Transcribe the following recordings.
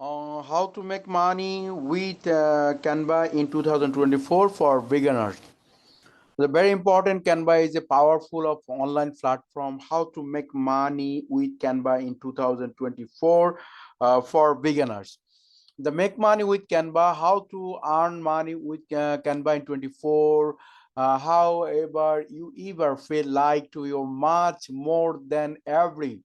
How to make money with Canva in 2024 for beginners. The very important Canva is a powerful of online platform. How to make money with Canva in 2024 for beginners. The make money with Canva. How to earn money with Canva in 24. However, you ever feel like to you much more than every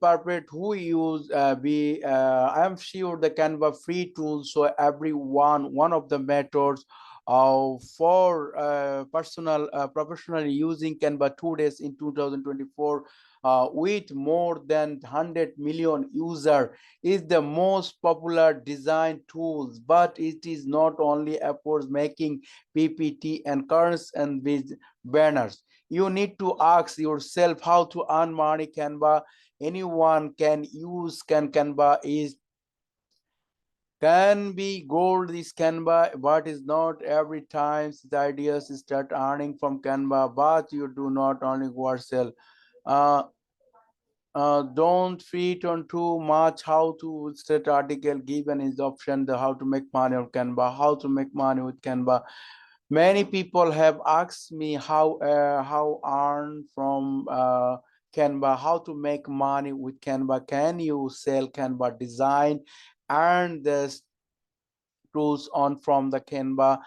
puppet who use we I am sure the Canva free tools, so everyone one of the methods for personal professional using Canva 2 days in 2024 with more than 100 million user is the most popular design tools. But it is not only efforts making PPT and curves and with banners. You need to ask yourself how to earn money. Anyone can use Canva is can be gold this Canva, but is not every time the ideas start earning from Canva, but you do not only go sell. Uh, don't feed on too much how to set article given is option the how to make money on Canva, how to make money with Canva. Many people have asked me how earn from Canva, how to make money with Canva. Can you sell Canva design and the tools on from the Canva?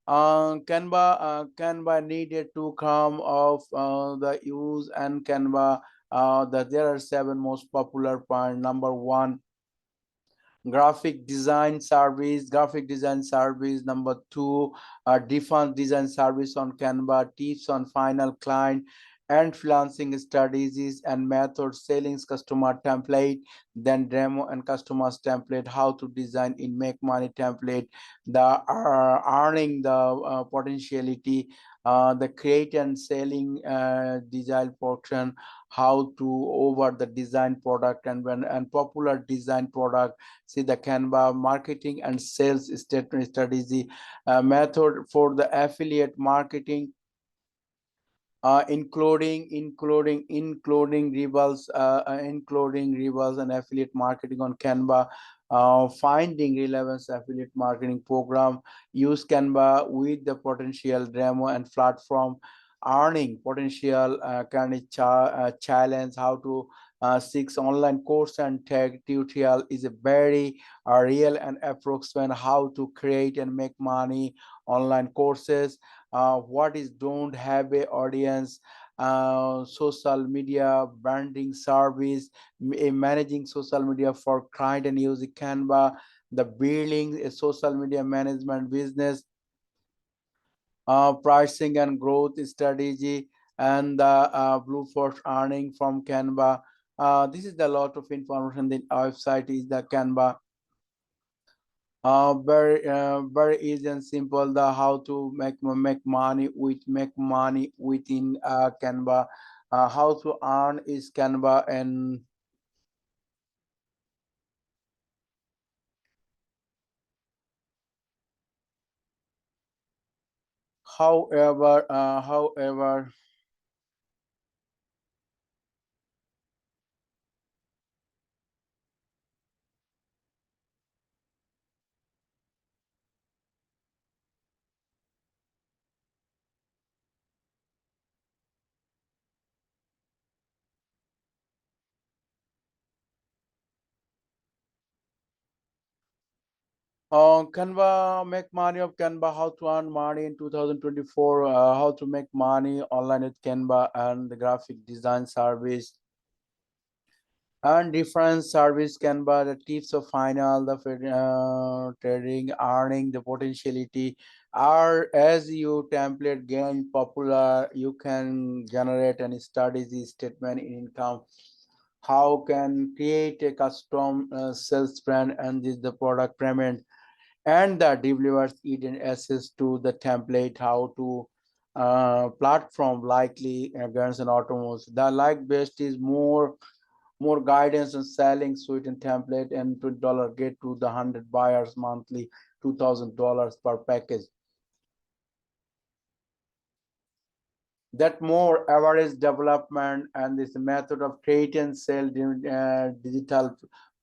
Canva needed to come of the use and Canva. That there are seven most popular point. Number one, graphic design service. Number two, defense design service on Canva, tips on final client and freelancing strategies and methods, selling customer template, then demo and customers template, how to design in make money template, the earning the potentiality, the create and selling design portion, how to over the design product and popular design product. See the Canva marketing and sales statement strategy method for the affiliate marketing, including rivals and affiliate marketing on Canva. Finding relevance affiliate marketing program, use Canva with the potential demo and platform, earning potential kind of challenge, how to six online course and tech tutorial is a very real and approximate how to create and make money online courses. What is don't have a audience, social media branding service, managing social media for client and using Canva, the building a social media management business, pricing and growth strategy, and the blue force earning from Canva. This is the lot of information. The website is the Canva. Very easy and simple the how to make money within Canva. How to earn is Canva. And however Canva make money of Canva, how to earn money in 2024, how to make money online with Canva and the graphic design service and different service Canva, the tips of final, the trading, earning, the potentiality are as you template gain popular, you can generate any strategy statement in income. How can create a custom sales brand and this the product payment and the delivers it in access to the template, how to platform likely against an automotive. The like best is more guidance and selling suite and template and $20 get to the 100 buyers monthly, $2,000 per package. That more average development and this method of create and sell digital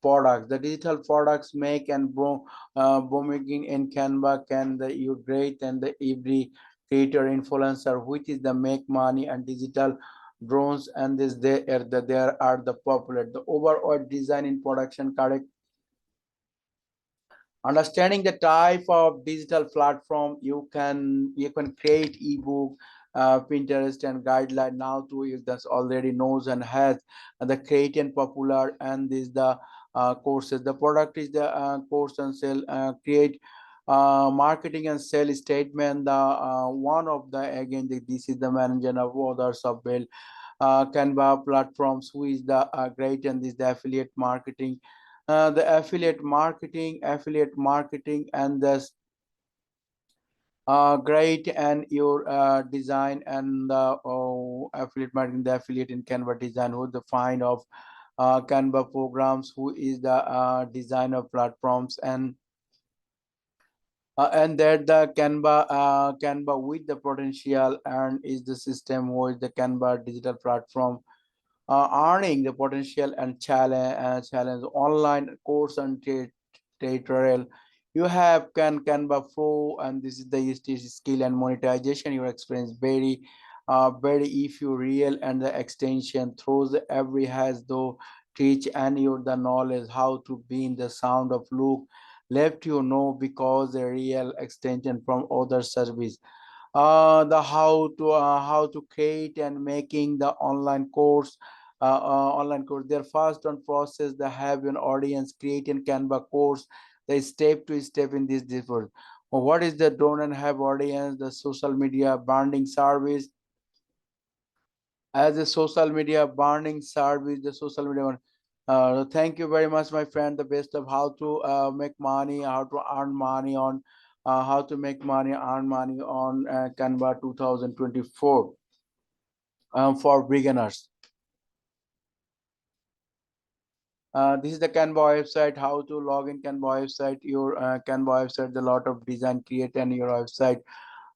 products. The digital products make and booming in Canva can the you great and the every creator influencer, which is the make money and digital drones, and this there are the popular. The overall design in production correct. Understanding the type of digital platform, you can create ebook, Pinterest and guideline. Now to is that's already knows and has the create and popular, and this the courses. The product is the course and sell, create marketing and sell statement. The one of the again this is the manager of others of bill Canva platforms, who is the great, and this the affiliate marketing, and the great, and your design and the affiliate marketing, the affiliate in Canva design, who the find of Canva programs, who is the designer platforms, and that the Canva with the potential, and is the system who is the Canva digital platform earning the potential and challenge online course and tutorial. You have Canva Pro, and this is the usage skill and monetization. Your experience very if you real, and the extension throws every has though teach, and your the knowledge how to be in the sound of look left because the real extension from other service. The how to create and making the online course. They're fast on process. They have an audience create in Canva course. The step to step in this differ. What is the don't and have audience? The social media branding service. As a social media branding service, the social media one. Thank you very much, my friend. The best of how to make money, how to earn money on, how to make money, earn money on Canva 2024 for beginners. This is the Canva website. How to log in Canva website. Your Canva website, the lot of design create and your website.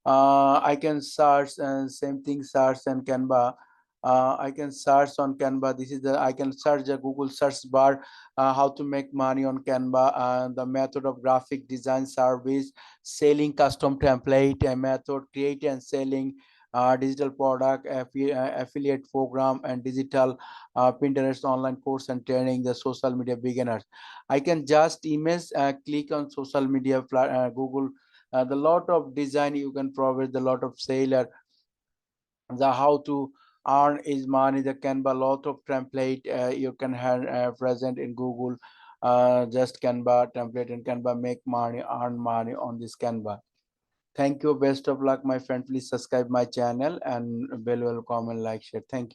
I can search and same thing search and Canva. I can search on Canva. This is the I can search the Google search bar. How to make money on Canva. The method of graphic design service, selling custom template, a method create and selling digital product, affiliate program, and digital Pinterest online course and training. The social media beginners. I can just image click on social media Google, the lot of design you can provide, the lot of seller, the how to earn is money, the Canva lot of template you can have present in Google. Just Canva template and Canva make money, earn money on this Canva. Thank you, best of luck, my friend. Please subscribe my channel and bell will comment, like, share. Thank you.